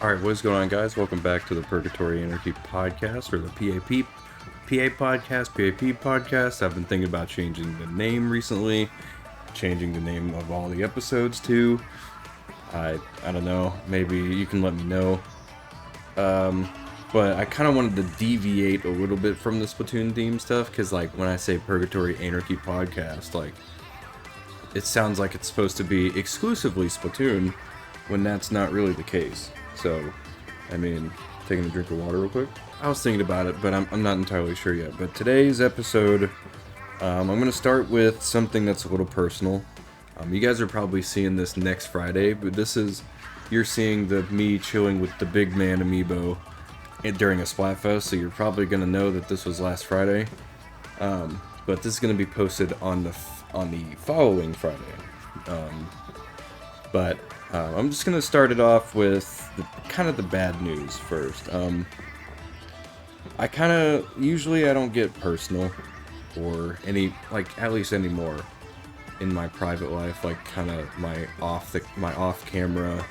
Alright, what's going on, guys? Welcome back to the Purgatory Anarchy Podcast, or the PAP Podcast. I've been thinking about changing the name recently, changing the name of all the episodes too. I don't know, maybe you can let me know. But I kind of wanted to deviate a little bit from the Splatoon theme stuff, because like when I say Purgatory Anarchy Podcast, like it sounds like it's supposed to be exclusively Splatoon, when that's not really the case. So, I mean, taking a drink of water real quick. I was thinking about it, but I'm not entirely sure yet. But today's episode, I'm going to start with something that's a little personal. You guys are probably seeing this next Friday, but you're seeing me chilling with the big man amiibo during a Splatfest, so you're probably going to know that this was last Friday. But this is going to be posted on the following Friday. But I'm just gonna start it off with kind of the bad news first. Usually I don't get personal or at least anymore in my private life, like kind of my off camera,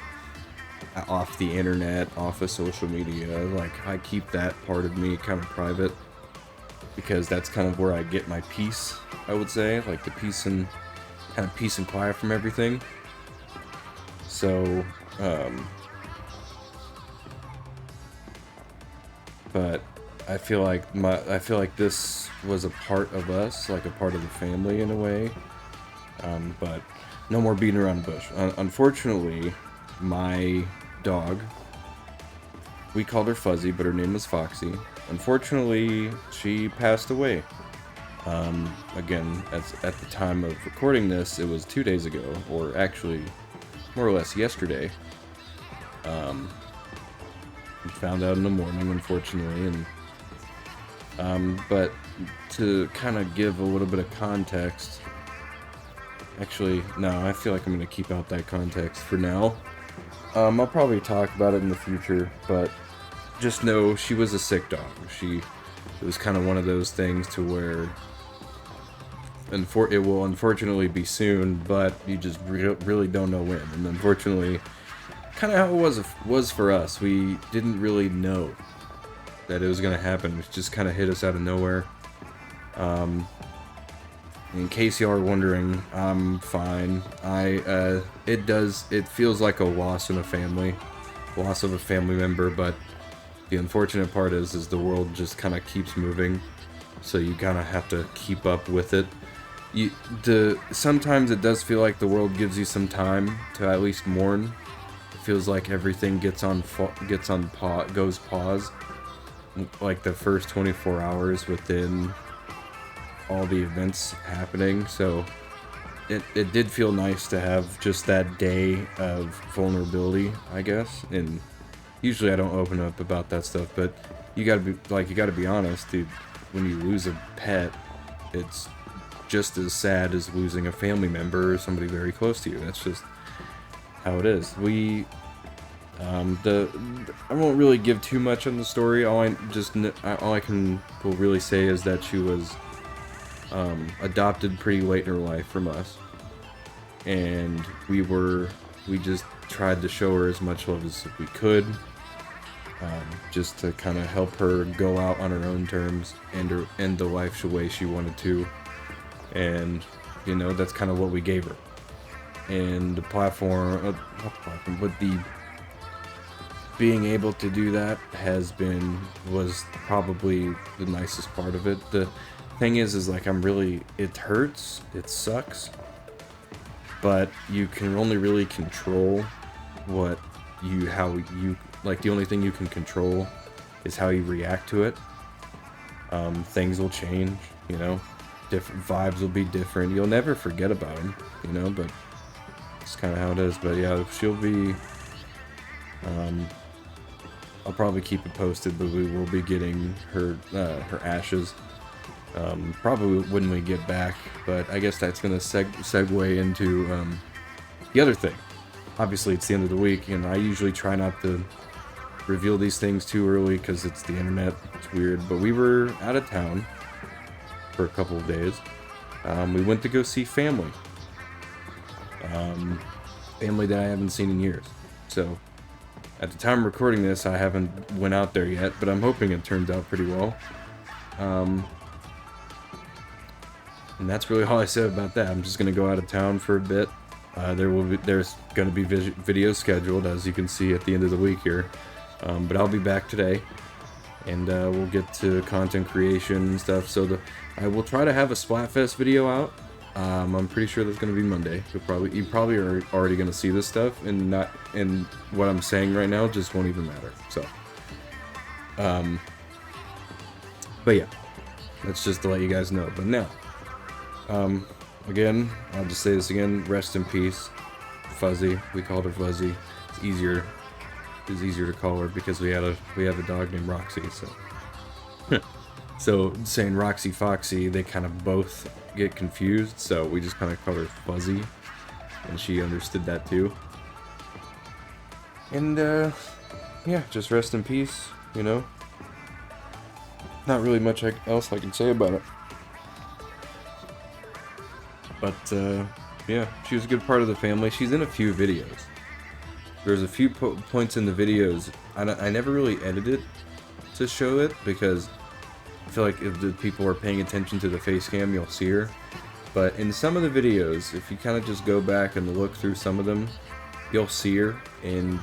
off the internet, off of social media. Like I keep that part of me kind of private because that's kind of where I get my peace, I would say, like the peace and quiet from everything. So, but I feel like this was a part of us, like a part of the family in a way. But no more beating around the bush. Unfortunately, my dog, we called her Fuzzy, but her name was Foxy. Unfortunately, she passed away. Again, at the time of recording this, it was 2 days ago, or actually more or less yesterday. Found out in the morning, unfortunately, and but to kind of give a little bit of context, actually, no, I feel like I'm going to keep out that context for now. I'll probably talk about it in the future, but just know she was a sick dog. It was kind of one of those things to where it will unfortunately be soon, but you just really don't know when. And unfortunately, kind of how it was for us. We didn't really know that it was going to happen. It just kind of hit us out of nowhere. In case you are wondering, I'm fine. It feels like a loss of a family member, but the unfortunate part is the world just kind of keeps moving, so you kind of have to keep up with it. Sometimes it does feel like the world gives you some time to at least mourn. It feels like everything goes pause, like the first 24 hours within all the events happening. So it did feel nice to have just that day of vulnerability, I guess. And usually I don't open up about that stuff, but you gotta be honest, dude. When you lose a pet, it's just as sad as losing a family member or somebody very close to you. That's just how it is. I won't really give too much on the story. All I can really say is that she was adopted pretty late in her life from us, and we just tried to show her as much love as we could, just to kind of help her go out on her own terms and end the life the way she wanted to. And that's kind of what we gave her. And the being able to do that was probably the nicest part of it. The thing is like it hurts, it sucks, but you can only really control the only thing you can control is how you react to it. Things will change, different vibes will be different. You'll never forget about them, but it's kind of how it is. But yeah, she'll be, I'll probably keep it posted, but we will be getting her ashes, probably when we get back. But I guess that's going to segue into the other thing. Obviously, it's the end of the week, and I usually try not to reveal these things too early because it's the internet. It's weird, but we were out of town for a couple of days. We went to go see family. Family that I haven't seen in years. So At the time of recording this, I haven't went out there yet, but I'm hoping it turns out pretty well. And that's really all I said about that. I'm just gonna go out of town for a bit. There's gonna be videos scheduled, as you can see at the end of the week here. But I'll be back today, and we'll get to content creation and stuff. So I will try to have a Splatfest video out. I'm pretty sure that's gonna be Monday. You probably are already gonna see this stuff, and what I'm saying right now just won't even matter. So, but yeah, that's just to let you guys know. But now, again, I'll just say this again. Rest in peace, Fuzzy. We called her Fuzzy. It's easier to call her because we have a dog named Roxy. So, so saying Roxy Foxy, they kind of both get confused. So we just kind of called her Fuzzy, and she understood that too. And yeah, just rest in peace. You know, not really much else I can say about it. But yeah, she was a good part of the family. She's in a few videos. There's a few points in the videos I never really edited to show it, because I feel like if the people are paying attention to the face cam, you'll see her. But in some of the videos, if you kind of just go back and look through some of them, you'll see her in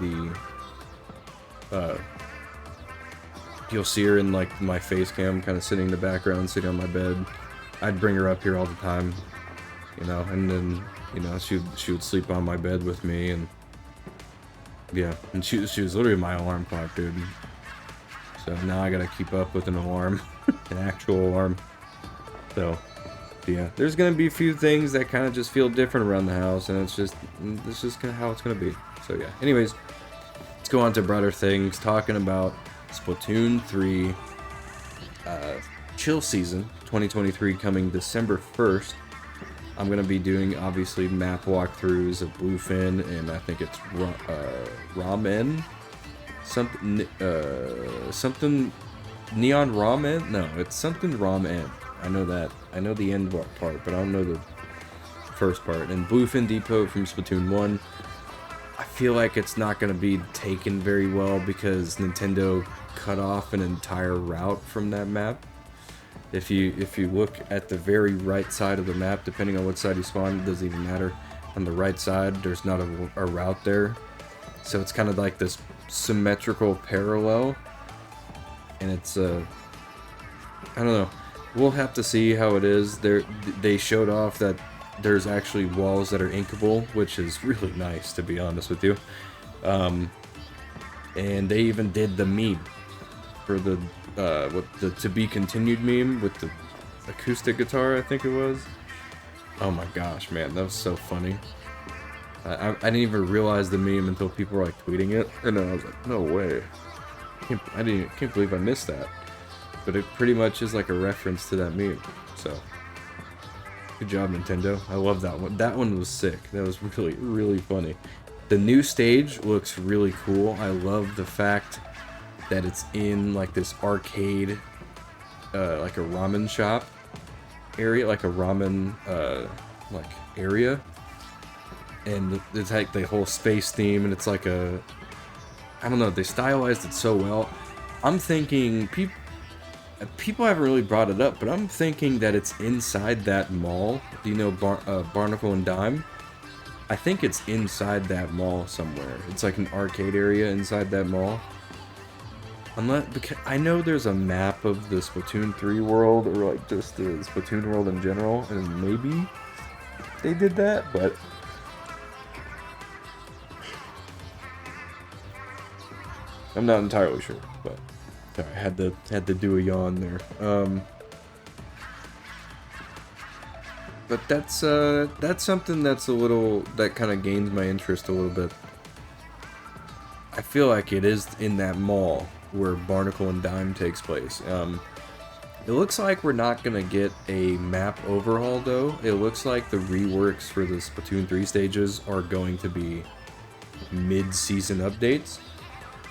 the you'll see her in like my face cam, kind of sitting in the background, sitting on my bed. I'd bring her up here all the time, you know, and then, you know, she would sleep on my bed with me, and yeah, and she was literally my alarm clock, dude. So now I gotta keep up with an alarm, an actual alarm. So yeah, there's gonna be a few things that kind of just feel different around the house, and it's just kind of how it's gonna be. So yeah. Anyways, let's go on to broader things. Talking about Splatoon 3 chill season 2023 coming December 1st. I'm going to be doing, obviously, map walkthroughs of Bluefin, and I think it's Ramen? Something Neon Ramen? No, it's something Ramen. I know that. I know the end part, but I don't know the first part. And Bluefin Depot from Splatoon 1. I feel like it's not going to be taken very well because Nintendo cut off an entire route from that map. If you look at the very right side of the map, depending on what side you spawn, it doesn't even matter. On the right side, there's not a route there. So it's kind of like this symmetrical parallel. And it's, I don't know. We'll have to see how it is. They showed off that there's actually walls that are inkable, which is really nice, to be honest with you. And they even did the meme for the to be continued meme with the acoustic guitar, I think it was. Oh my gosh, man, that was so funny. I didn't even realize the meme until people were like tweeting it, and then I was like, no way. I can't believe I missed that. But it pretty much is like a reference to that meme. So good job, Nintendo. I love that one. That one was sick. That was really, really funny. The new stage looks really cool. I love the fact that it's in like this arcade, like a ramen shop area, like a ramen like area, and it's like the whole space theme, and it's like a, I don't know, they stylized it so well. I'm thinking people haven't really brought it up, but I'm thinking that it's inside that mall. Do you know Barnacle and Dime? I think it's inside that mall somewhere. It's like an arcade area inside that mall. Because I know there's a map of the Splatoon 3 world, or like just the Splatoon world in general, and maybe they did that, but I'm not entirely sure. But sorry, I had to do a yawn there. But that's something that's that kind of gains my interest a little bit. I feel like it is in that mall where Barnacle and Dime takes place. It looks like we're not gonna get a map overhaul though. It looks like the reworks for the Splatoon 3 stages are going to be mid-season updates.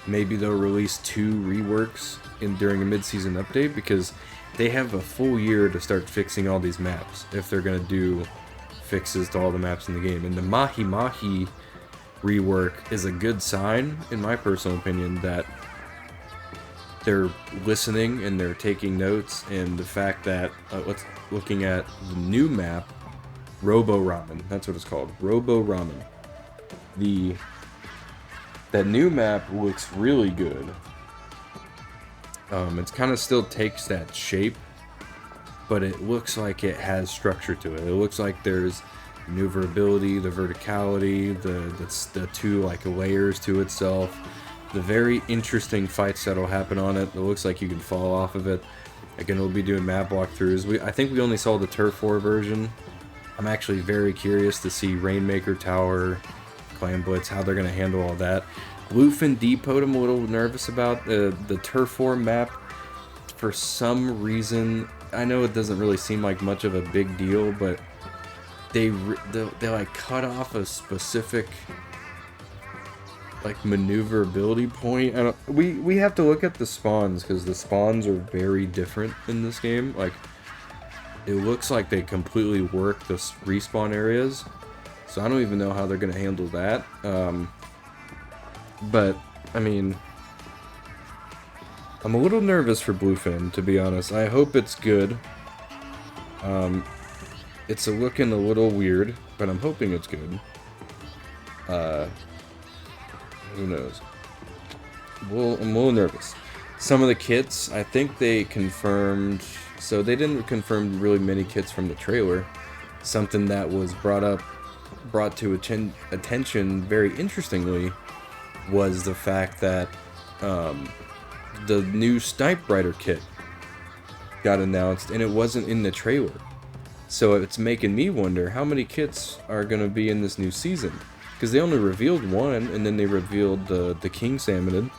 Maybe they'll release 2 reworks during a mid-season update, because they have a full year to start fixing all these maps if they're gonna do fixes to all the maps in the game. And the Mahi Mahi rework is a good sign, in my personal opinion, that they're listening and they're taking notes, and the fact that looking at the new map, Robo Ramen, that's what it's called, Robo Ramen. That new map looks really good. It kind of still takes that shape, but it looks like it has structure to it. It looks like there's maneuverability, the verticality, the two like layers to itself, the very interesting fights that'll happen on it. It looks like you can fall off of it. Again, we'll be doing map walkthroughs. I think we only saw the Turf War version. I'm actually very curious to see Rainmaker Tower, Clan Blitz, how they're going to handle all that. Bluefin Depot, I'm a little nervous about. The Turf War map, for some reason, I know it doesn't really seem like much of a big deal, but they like cut off a specific like maneuverability point. We have to look at the spawns, because the spawns are very different in this game. Like, it looks like they completely work the respawn areas, so I don't even know how they're gonna handle that. But I mean, I'm a little nervous for Bluefin, to be honest. I hope it's good. It's looking a little weird, but I'm hoping it's good. Who knows? Well, I'm a little nervous. Some of the kits, I think they confirmed... So they didn't confirm really many kits from the trailer. Something that was brought to attention very interestingly was the fact that the new Snipe Rider kit got announced, and it wasn't in the trailer. So it's making me wonder how many kits are going to be in this new season. Because they only revealed one, and then they revealed the King Salmonid,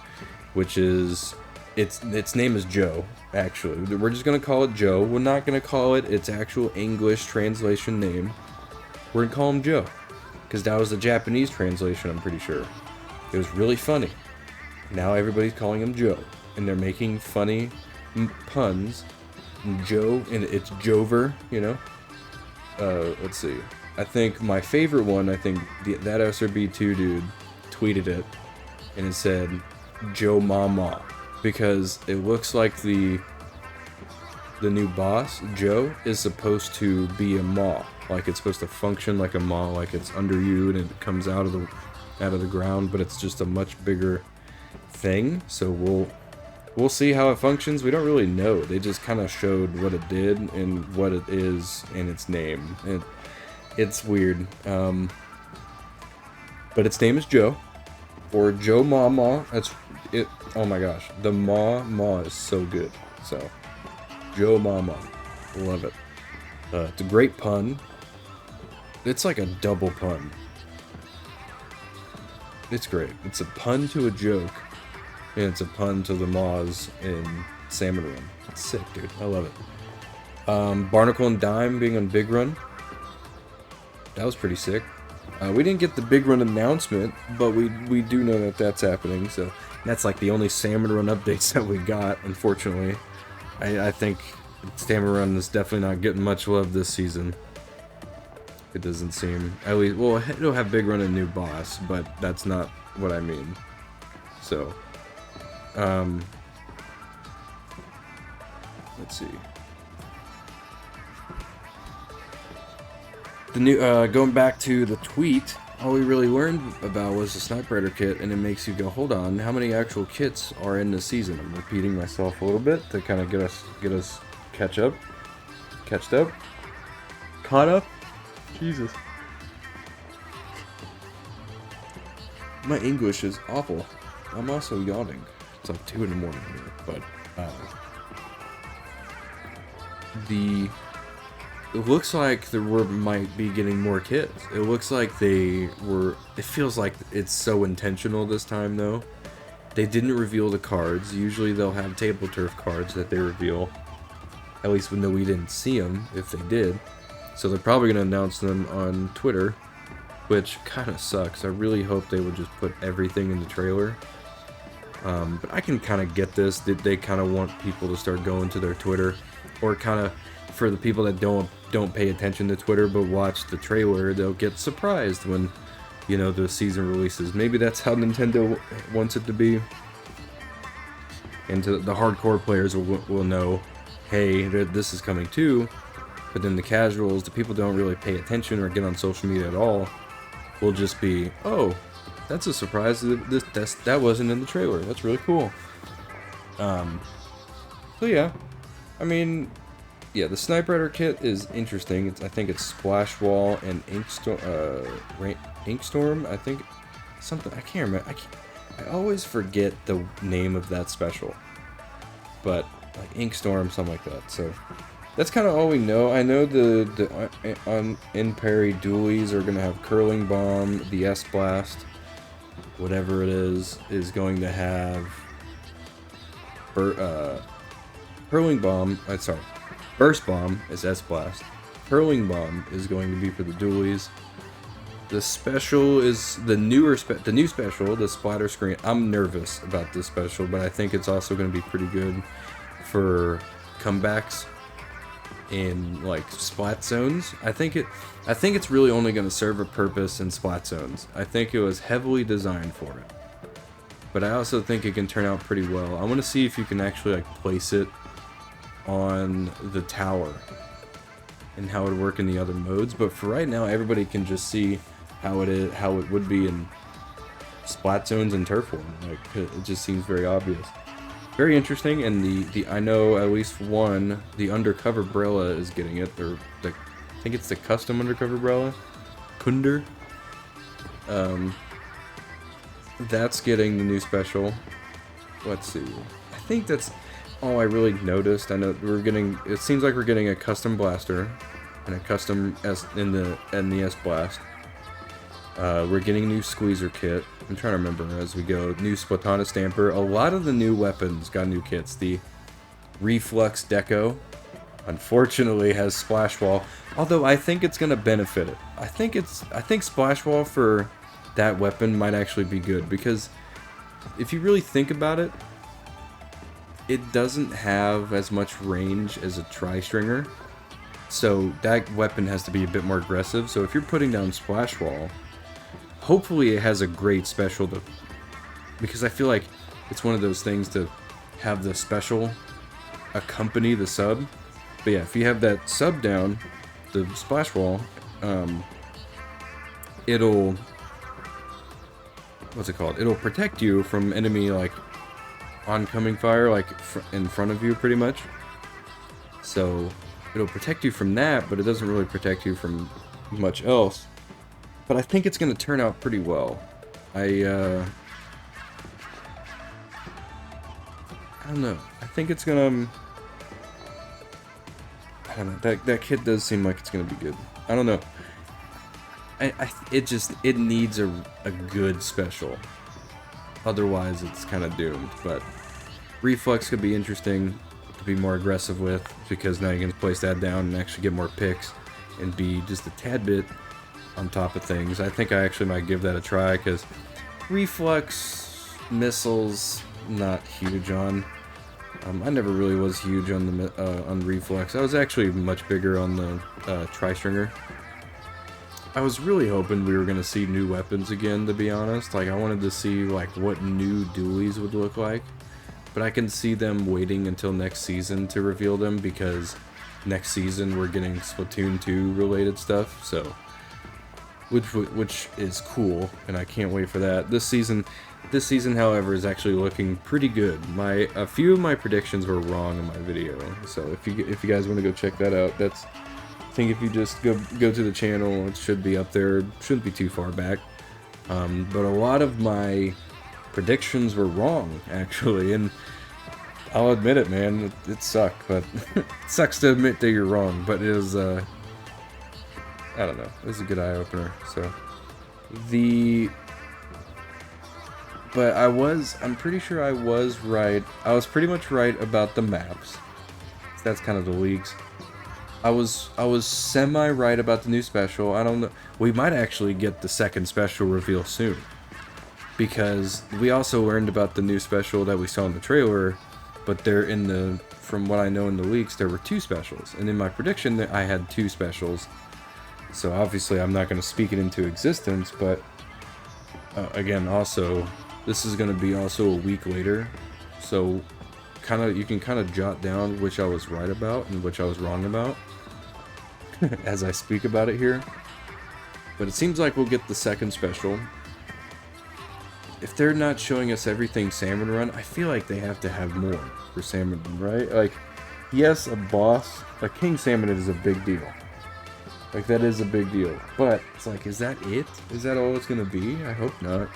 which is... Its name is Joe, actually. We're just going to call it Joe. We're not going to call it its actual English translation name. We're going to call him Joe. Because that was the Japanese translation, I'm pretty sure. It was really funny. Now everybody's calling him Joe. And they're making funny puns. Joe, and it's Jover, you know? Let's see. I think my favorite one, that SRB2 dude tweeted it. And it said, Joe Mama. Because it looks like the new boss, Joe, is supposed to be a maw. Like, it's supposed to function like a maw, like it's under you and it comes out of the ground, but it's just a much bigger thing. So we'll see how it functions. We don't really know. They just kind of showed what it did and what it is and its name. It's weird. But its name is Joe, or Joe Mama. That's it. Oh my gosh, the Ma is so good. So, Joe Mama, love it. It's a great pun. It's like a double pun. It's great. It's a pun to a joke, and it's a pun to the Maws in Salmon Run. It's sick, dude. I love it. Barnacle and Dime being on Big Run. That was pretty sick. We didn't get the Big Run announcement, but we do know that that's happening, so that's like the only Salmon Run updates that we got, unfortunately. I think Salmon Run is definitely not getting much love this season. It doesn't seem. At least, well, it'll have Big Run and new boss, but that's not what I mean. So, let's see. The new, going back to the tweet, all we really learned about was the Snipe Rider kit, and it makes you go, hold on, how many actual kits are in this season? I'm repeating myself a little bit to kind of get us caught up. Jesus. My English is awful. I'm also yawning. It's like 2 in the morning here, but it looks like we might be getting more kits. It looks like it feels like it's so intentional this time, though. They didn't reveal the cards. Usually they'll have table turf cards that they reveal. At least we didn't see them, if they did. So they're probably going to announce them on Twitter, which kind of sucks. I really hope they would just put everything in the trailer. But I can kind of get this, that they kind of want people to start going to their Twitter, or kind of, for the people that don't pay attention to Twitter but watch the trailer, they'll get surprised when you know, the season releases. Maybe that's how Nintendo wants it to be. And the hardcore players will know, hey, this is coming too. But then the casuals, the people who don't really pay attention or get on social media at all, will just be, oh, that's a surprise. That wasn't in the trailer. That's really cool. So yeah, I mean, yeah, the Snipe Rider kit is interesting. I think it's Splash Wall and Inkstorm. I think something. I can't remember. I always forget the name of that special. But like Inkstorm, something like that. So that's kind of all we know. I know the in-parry dualies are gonna have Curling Bomb, the S-Blast, whatever it is going to have Curling Bomb. Sorry, Burst Bomb is S-Blast. Curling Bomb is going to be for the dualies. The special is the new special, the splatter screen. I'm nervous about this special, but I think it's also going to be pretty good for comebacks in like splat zones. I think it's really only going to serve a purpose in splat zones. I think it was heavily designed for it, but I also think it can turn out pretty well. I want to see if you can actually like place it on the tower and how it would work in the other modes. But for right now, everybody can just see how it would be in splat zones and turf war. Like it just seems very obvious. Very interesting, and I know at least one, the undercover Brella is getting it, or I think it's the custom undercover Brella, Kunder. That's getting the new special. Let's see. I think that's all I really noticed. I know it seems like we're getting a custom blaster and a custom NES blast. We're getting a new squeezer kit. I'm trying to remember as we go. New Splatana stamper. A lot of the new weapons got new kits. The Reflux Deco, unfortunately, has Splash Wall. Although I think it's gonna benefit it. I think Splash Wall for that weapon might actually be good, because if you really think about it, it doesn't have as much range as a Tri-Stringer. So that weapon has to be a bit more aggressive. So if you're putting down Splash Wall, hopefully it has a great special because I feel like it's one of those things to have the special accompany the sub. But yeah, if you have that sub down, the Splash Wall, it'll, what's it called? It'll protect you from enemy like oncoming fire, like in front of you pretty much. So it'll protect you from that, but it doesn't really protect you from much else. But I think it's going to turn out pretty well. I don't know. I think it's going to... I don't know. That kit does seem like it's going to be good. I don't know. It needs a good special. Otherwise, it's kind of doomed. But Reflex could be interesting to be more aggressive with, because now you can place that down and actually get more picks and be just a tad bit on top of things. I think I actually might give that a try, because Reflex missiles, not huge on. I never really was huge on the on Reflex. I was actually much bigger on the Tri-Stringer. I was really hoping we were going to see new weapons again, to be honest. Like, I wanted to see like what new dualies would look like. But I can see them waiting until next season to reveal them, because next season we're getting Splatoon 2 related stuff. So which is cool, and I can't wait for that. This season, however, is actually looking pretty good. A few of my predictions were wrong in my video, so if you guys want to go check that out, I think if you just go to the channel, it should be up there. It shouldn't be too far back. But a lot of my predictions were wrong, actually, and I'll admit it, man. It sucked, but it sucks to admit that you're wrong. But it was I don't know. It was a good eye-opener. So, but I'm pretty sure I was right. I was pretty much right about the maps. That's kind of the leaks. I was semi-right about the new special. I don't know. We might actually get the second special reveal soon, because we also learned about the new special that we saw in the trailer, but from what I know in the leaks, there were two specials. And in my prediction, I had two specials. So obviously I'm not going to speak it into existence, but Again, also, this is going to be also a week later, so you can kind of jot down which I was right about and which I was wrong about as I speak about it here. But it seems like we'll get the second special. If they're not showing us everything Salmon Run, I feel like they have to have more for Salmon Run, right? Like, yes, a boss, a King Salmon is a big deal. Like, that is a big deal. But, it's like, is that it? Is that all it's gonna be? I hope not.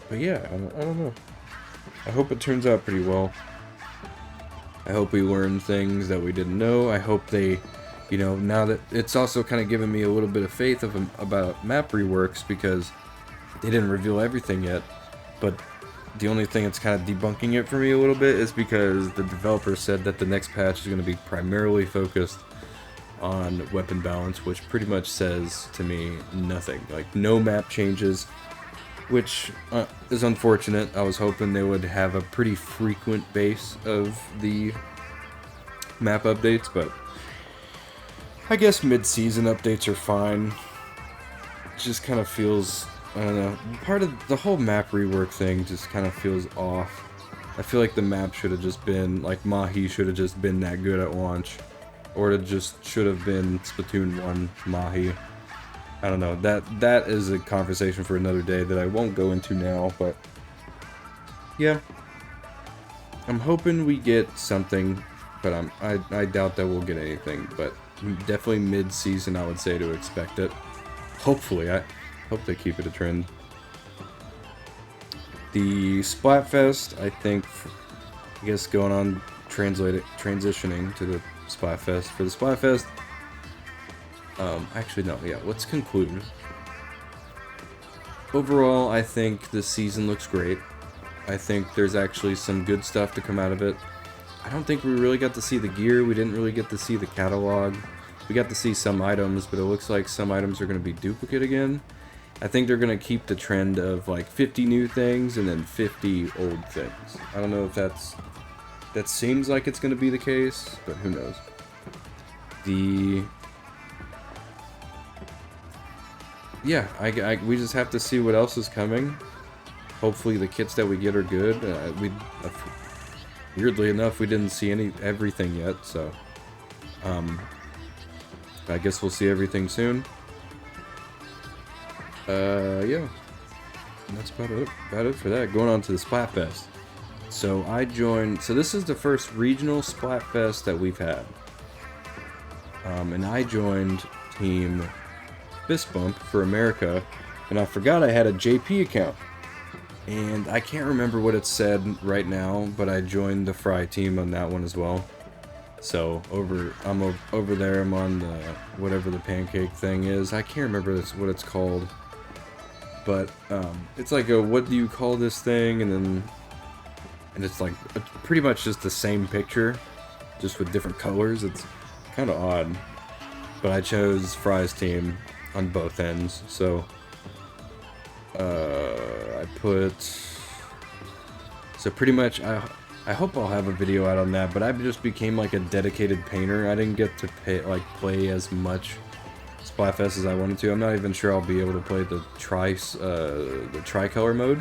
But yeah, I don't know. I hope it turns out pretty well. I hope we learn things that we didn't know. I hope they, you know, now that it's also kind of given me a little bit of faith about map reworks, because they didn't reveal everything yet. But the only thing that's kind of debunking it for me a little bit is because the developer said that the next patch is going to be primarily focused on weapon balance, which pretty much says to me nothing. Like, no map changes, which is unfortunate. I was hoping they would have a pretty frequent base of the map updates, but I guess mid-season updates are fine. It just kind of feels, I don't know, part of the whole map rework thing just kind of feels off. I feel like the map should have just been, like, Mahi should have just been that good at launch. Or it just should have been Splatoon 1 Mahi. I don't know, that is a conversation for another day that I won't go into now, but yeah. I'm hoping we get something, but I doubt that we'll get anything, but definitely mid-season I would say to expect it. Hopefully, I hope they keep it a trend. The Splatfest, I think, I guess going on transitioning to the Splatfest. For the Splatfest, actually no, yeah, let's conclude. Overall, I think this season looks great. I think there's actually some good stuff to come out of it. I don't think we really got to see the gear, we didn't really get to see the catalog. We got to see some items, but it looks like some items are going to be duplicate again. I think they're going to keep the trend of like 50 new things and then 50 old things. I don't know if that seems like it's going to be the case, but who knows. Yeah, we just have to see what else is coming. Hopefully the kits that we get are good. Weirdly enough, we didn't see everything yet, so I guess we'll see everything soon. Yeah, and that's about it for that. Going on to the Splatfest. So so this is the first regional Splatfest that we've had. And I joined Team Fist Bump for America, and I forgot I had a JP account. And I can't remember what it said right now, but I joined the Fry team on that one as well. So I'm over there, I'm on the whatever the pancake thing is. I can't remember what it's called. But it's like a what do you call this thing, and it's like pretty much just the same picture, just with different colors. It's kind of odd. But I chose Fry's team on both ends, so so pretty much I hope I'll have a video out on that, but I just became like a dedicated painter. I didn't get to play as much Splatfest as I wanted to. I'm not even sure I'll be able to play the tricolor mode.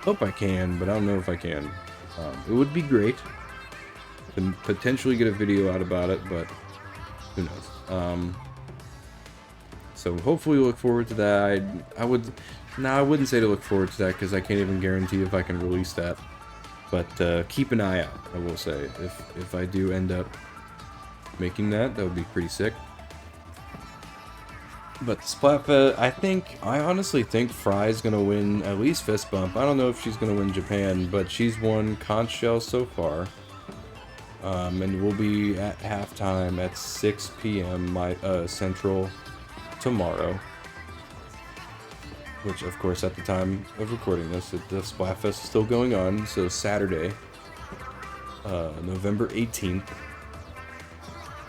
Hope I can, but I don't know if I can. It would be great to potentially get a video out about it, but who knows. So hopefully look forward to that. I wouldn't say to look forward to that because I can't even guarantee if I can release that. But keep an eye out, I will say. If I do end up making that would be pretty sick. But Splatfest, I honestly think Fry's gonna win at least Fist Bump. I don't know if she's gonna win Japan, but she's won Conch Shell so far. And we'll be at halftime at 6 p.m. Central tomorrow. Which, of course, at the time of recording this, the Splatfest is still going on, so Saturday, November 18th.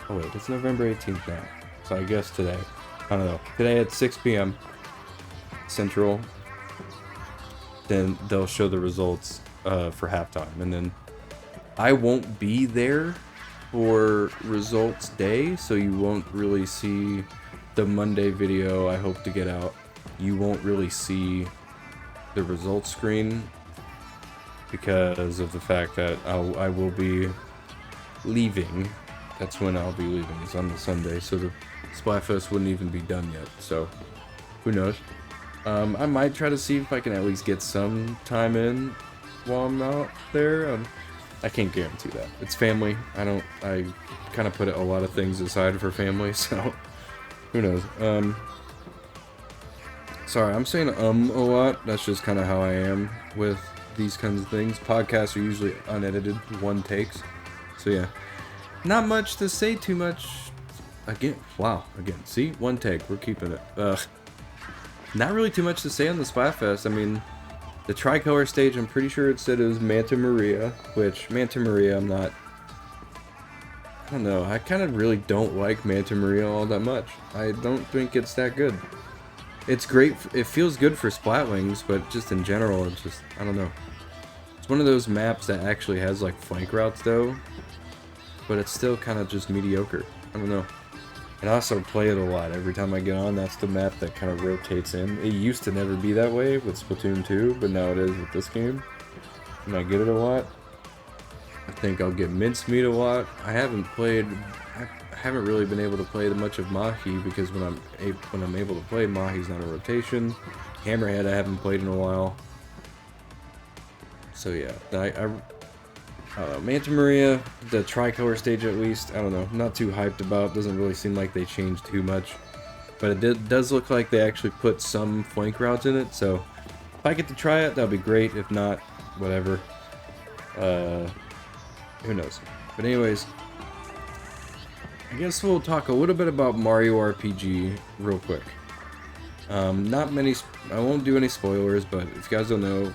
Oh wait, it's November 18th now, so I guess today. I don't know. Today at 6 p.m. Central, then they'll show the results for halftime, and then I won't be there for results day, so you won't really see the Monday video I hope to get out, you won't really see the results screen because of the fact that I will be leaving. That's when I'll be leaving, is on the Sunday, so the Splatfest wouldn't even be done yet, so who knows. I might try to see if I can at least get some time in while I'm out there. I can't guarantee that. It's family. I kind of put a lot of things aside for family, so who knows. Sorry, I'm saying a lot. That's just kind of how I am with these kinds of things. Podcasts are usually unedited, one takes. So yeah, not much to say too much. Again, see, one take, we're keeping it. Not really too much to say on the Splatfest. I mean, the tricolor stage, I'm pretty sure it said it was Manta Maria, which Manta Maria, I don't know, I kind of really don't like Manta Maria all that much. I don't think it's that good. It's great, it feels good for Splatwings, but just in general, it's just, I don't know. It's one of those maps that actually has like flank routes though, but it's still kind of just mediocre. I don't know. And I also play it a lot. Every time I get on, that's the map that kind of rotates in. It used to never be that way with Splatoon 2, but now it is with this game. And I get it a lot. I think I'll get Mincemeat a lot. I haven't really been able to play much of Mahi because when I'm able to play, Mahi's not a rotation. Hammerhead I haven't played in a while. So yeah, Manta Maria, the tricolor stage at least, I don't know, not too hyped about. Doesn't really seem like they changed too much, but it does look like they actually put some flank routes in it, so if I get to try it, that'll be great. If not, whatever. Who knows. But anyways, I guess we'll talk a little bit about Mario RPG real quick. Not many, I won't do any spoilers, but if you guys don't know,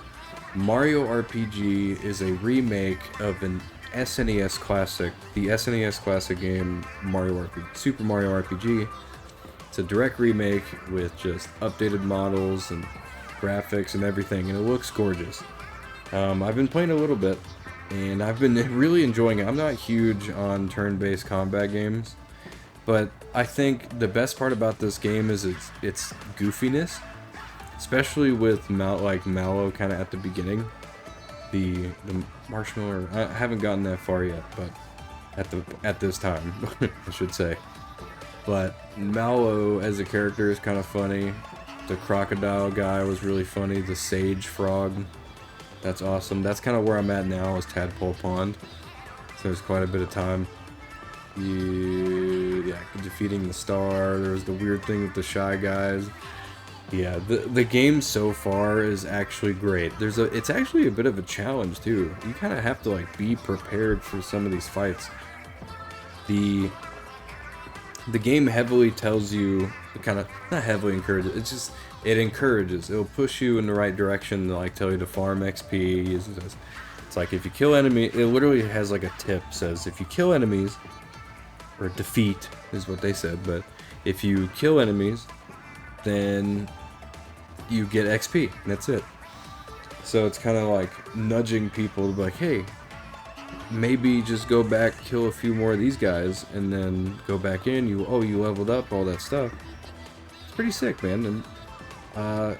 Mario RPG is a remake of an SNES Classic, the SNES Classic game Super Mario RPG. It's a direct remake with just updated models and graphics and everything, and it looks gorgeous. I've been playing a little bit, and I've been really enjoying it. I'm not huge on turn-based combat games, but I think the best part about this game is its goofiness. Especially with Mallow kind of at the beginning, the marshmallow. I haven't gotten that far yet, but at this time, I should say. But Mallow as a character is kind of funny. The crocodile guy was really funny. The sage frog, that's awesome. That's kind of where I'm at now, is Tadpole Pond. So there's quite a bit of time. Yeah, defeating the star. There was the weird thing with the Shy Guys. Yeah, the game so far is actually great. It's actually a bit of a challenge too. You kind of have to like be prepared for some of these fights. The game heavily tells you, not heavily encourages. It encourages. It'll push you in the right direction to like tell you to farm XP. It's like if you kill enemies, it literally has like a tip, says if you kill enemies, or defeat is what they said, but if you kill enemies, then you get XP, and that's it. So it's kind of like nudging people to be like, hey, maybe just go back, kill a few more of these guys, and then go back in, you leveled up, all that stuff. It's pretty sick, man. And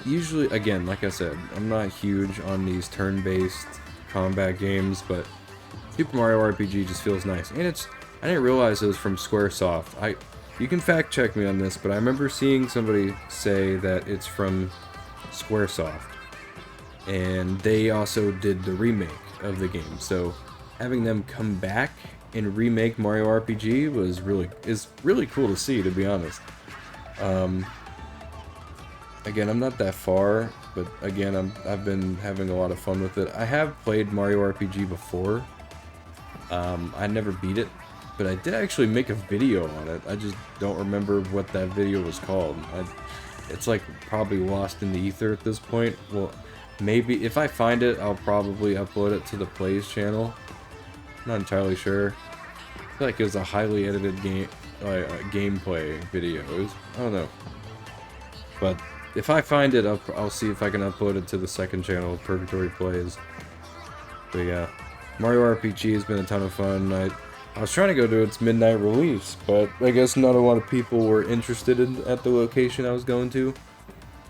usually, again, like I said, I'm not huge on these turn-based combat games, but Super Mario RPG just feels nice. And I didn't realize it was from Squaresoft. You can fact check me on this, but I remember seeing somebody say that it's from Squaresoft. And they also did the remake of the game. So having them come back and remake Mario RPG is really cool to see, to be honest. Again, I'm not that far, but again, I've been having a lot of fun with it. I have played Mario RPG before. I never beat it. But I did actually make a video on it. I just don't remember what that video was called. It's like probably lost in the ether at this point. Well, maybe if I find it, I'll probably upload it to the Plays channel. Not entirely sure. I feel like it was a highly edited gameplay video. I don't know. But if I find it, I'll see if I can upload it to the second channel, Purgatory Plays. But yeah, Mario RPG has been a ton of fun. I was trying to go to its midnight release, but I guess not a lot of people were interested at the location I was going to.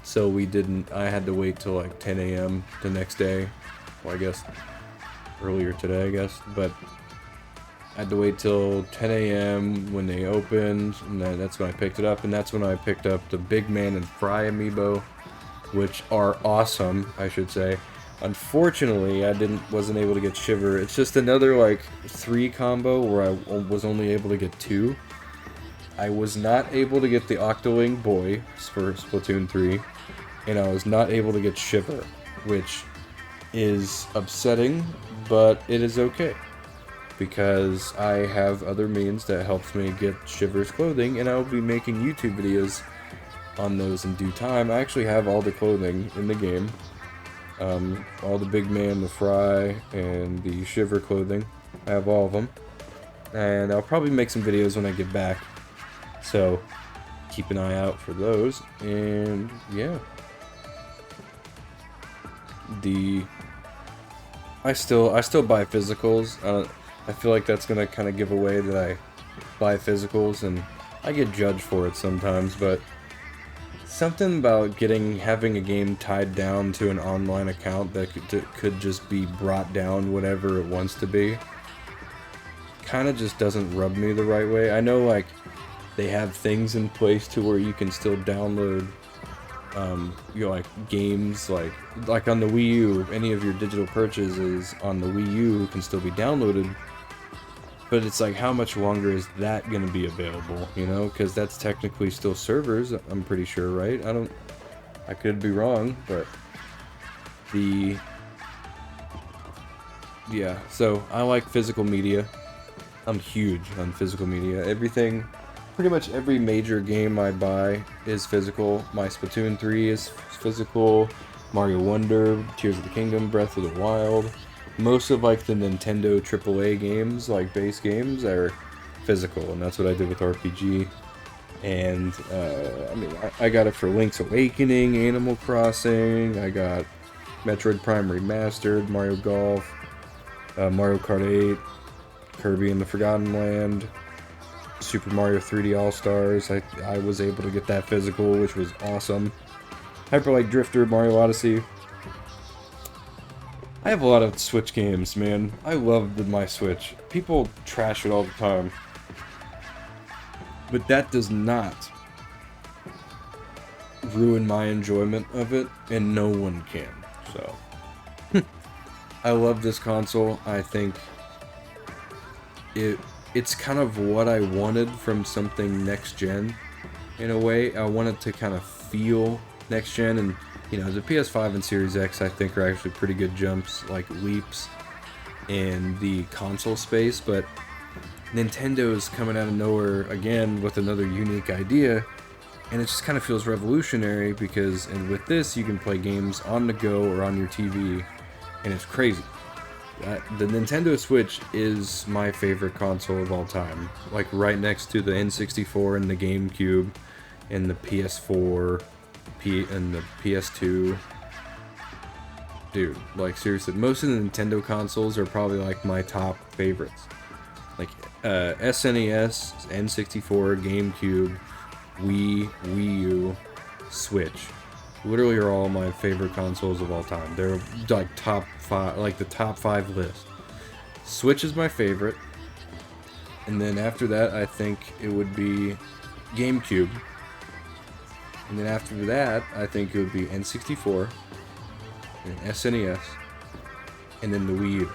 So we didn't, I had to wait till like 10 a.m. the next day. Well, I guess earlier today, I guess. But I had to wait till 10 a.m. when they opened, and then that's when I picked it up. And that's when I picked up the Big Man and Fry amiibo, which are awesome, I should say. Unfortunately, I wasn't able to get Shiver. It's just another like 3 combo where I was only able to get 2. I was not able to get the Octoling Boy for Splatoon 3, and I was not able to get Shiver, which is upsetting, but it is okay, because I have other means that helps me get Shiver's clothing, and I will be making YouTube videos on those in due time. I actually have all the clothing in the game. All the Big Man, the Fry, and the Shiver clothing. I have all of them. And I'll probably make some videos when I get back. So, keep an eye out for those. And, yeah. I still buy physicals. I feel like that's gonna kind of give away that I buy physicals, and I get judged for it sometimes, but something about having a game tied down to an online account that could just be brought down whatever it wants to be kind of just doesn't rub me the right way. I know like they have things in place to where you can still download like games like on the Wii U, any of your digital purchases on the Wii U can still be downloaded. But it's like, how much longer is that going to be available, you know? Because that's technically still servers, I'm pretty sure, right? I could be wrong, but yeah, so I like physical media. I'm huge on physical media. Pretty much every major game I buy is physical. My Splatoon 3 is physical, Mario Wonder, Tears of the Kingdom, Breath of the Wild. Most of like the Nintendo AAA games, like base games, are physical, and that's what I did with RPG. And I mean, I got it for Link's Awakening, Animal Crossing. I got Metroid Prime Remastered, Mario Golf, Mario Kart 8, Kirby and the Forgotten Land, Super Mario 3D All Stars. I was able to get that physical, which was awesome. Hyper Light Drifter, Mario Odyssey. I have a lot of Switch games, man. I love my Switch. People trash it all the time. But that does not ruin my enjoyment of it, and no one can. So, I love this console. I think it's kind of what I wanted from something next gen, in a way. I wanted to kind of feel next gen, and you know, the PS5 and Series X I think are actually pretty good jumps, like leaps in the console space, but Nintendo's coming out of nowhere again with another unique idea, and it just kind of feels revolutionary because, and with this you can play games on the go or on your TV, and it's crazy. The Nintendo Switch is my favorite console of all time, like right next to the N64 and the GameCube and the PS4 and the PS2. Dude, like seriously, most of the Nintendo consoles are probably like my top favorites. Like SNES, N64, GameCube, Wii, Wii U, Switch. Literally are all my favorite consoles of all time. They're like top 5, like the top 5 list. Switch is my favorite. And then after that, I think it would be GameCube. And then after that, I think it would be N64, and SNES, and then the Wii U.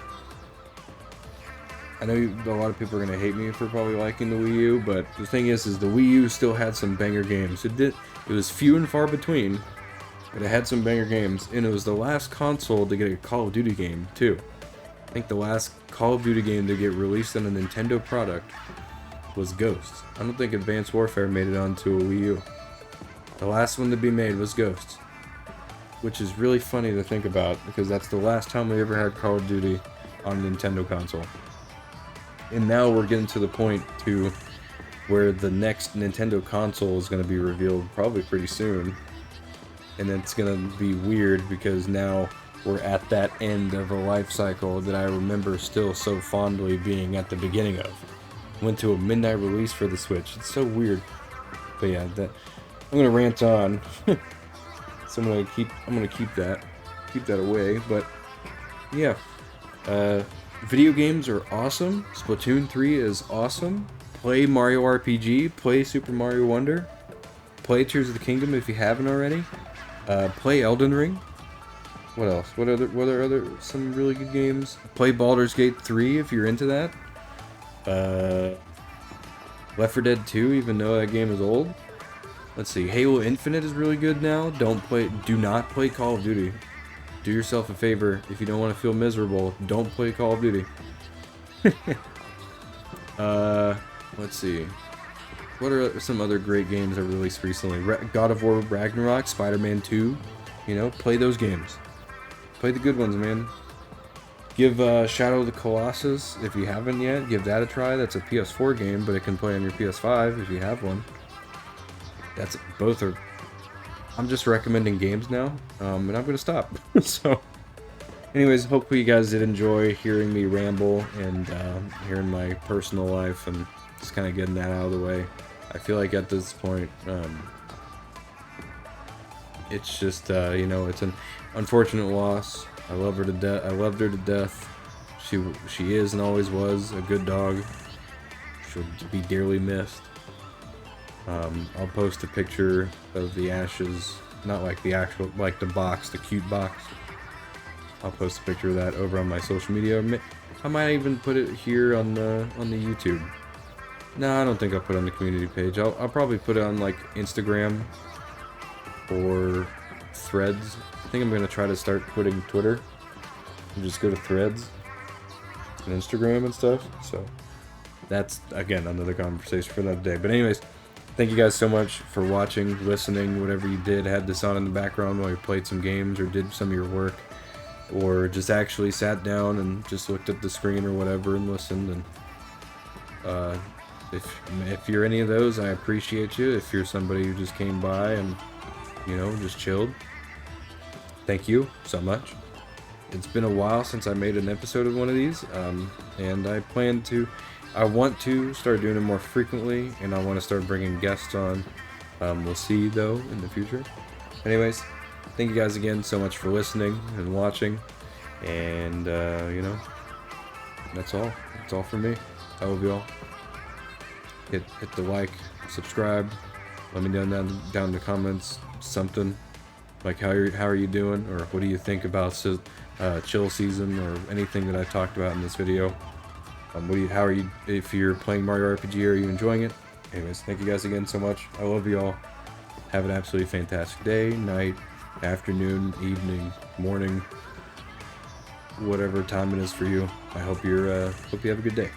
I know a lot of people are going to hate me for probably liking the Wii U, but the thing is the Wii U still had some banger games. It was few and far between, but it had some banger games, and it was the last console to get a Call of Duty game, too. I think the last Call of Duty game to get released on a Nintendo product was Ghosts. I don't think Advanced Warfare made it onto a Wii U. The last one to be made was Ghosts, which is really funny to think about, because that's the last time we ever had Call of Duty on a Nintendo console. And now we're getting to the point to where the next Nintendo console is going to be revealed probably pretty soon. And it's going to be weird because now we're at that end of a life cycle that I remember still so fondly being at the beginning of. went to a midnight release for the Switch. It's so weird. But yeah, I'm gonna rant on. So I'm gonna keep that away. But yeah, video games are awesome. Splatoon 3 is awesome. Play Mario RPG. Play Super Mario Wonder. Play Tears of the Kingdom if you haven't already. Play Elden Ring. What else? What are other some really good games? Play Baldur's Gate 3 if you're into that. Left 4 Dead 2, even though that game is old. Let's see. Halo Infinite is really good now. Do not play Call of Duty. Do yourself a favor. If you don't want to feel miserable, don't play Call of Duty. Let's see. What are some other great games that released recently? God of War Ragnarok, Spider-Man 2. You know, play those games. Play the good ones, man. Give Shadow of the Colossus, if you haven't yet, give that a try. That's a PS4 game, but it can play on your PS5 if you have one. Both are... I'm just recommending games now, and I'm gonna stop. So, anyways, hopefully you guys did enjoy hearing me ramble and hearing my personal life and just kind of getting that out of the way. I feel like at this point, it's just, you know, it's an unfortunate loss. I love her to death. I loved her to death. She is and always was a good dog. She'll be dearly missed. I'll post a picture of the ashes, not like the actual, like the box, the cute box. I'll post a picture of that over on my social media. I might even put it here on the YouTube. No, I don't think I'll put it on the community page. I'll probably put it on like Instagram or Threads. I think I'm gonna try to start putting Twitter and just go to Threads and Instagram and stuff. So that's again another conversation for another day. But anyways, thank you guys so much for watching, listening, whatever you did. Had this on in the background while you played some games or did some of your work, or just actually sat down and just looked at the screen or whatever and listened. And if you're any of those, I appreciate you. If you're somebody who just came by and, you know, just chilled, thank you so much. It's been a while since I made an episode of one of these, and I want to start doing it more frequently, and I want to start bringing guests on. We'll see, though, in the future. Anyways, thank you guys again so much for listening and watching, and, you know, that's all. That's all from me. I love you all. Hit the like, subscribe. Let me know down in the comments something like how are you doing, or what do you think about chill season or anything that I talked about in this video. How are you, if you're playing Mario RPG, are you enjoying it? Anyways, thank you guys again so much. I love you all. Have an absolutely fantastic day, night, afternoon, evening, morning, whatever time it is for you. I hope you have a good day.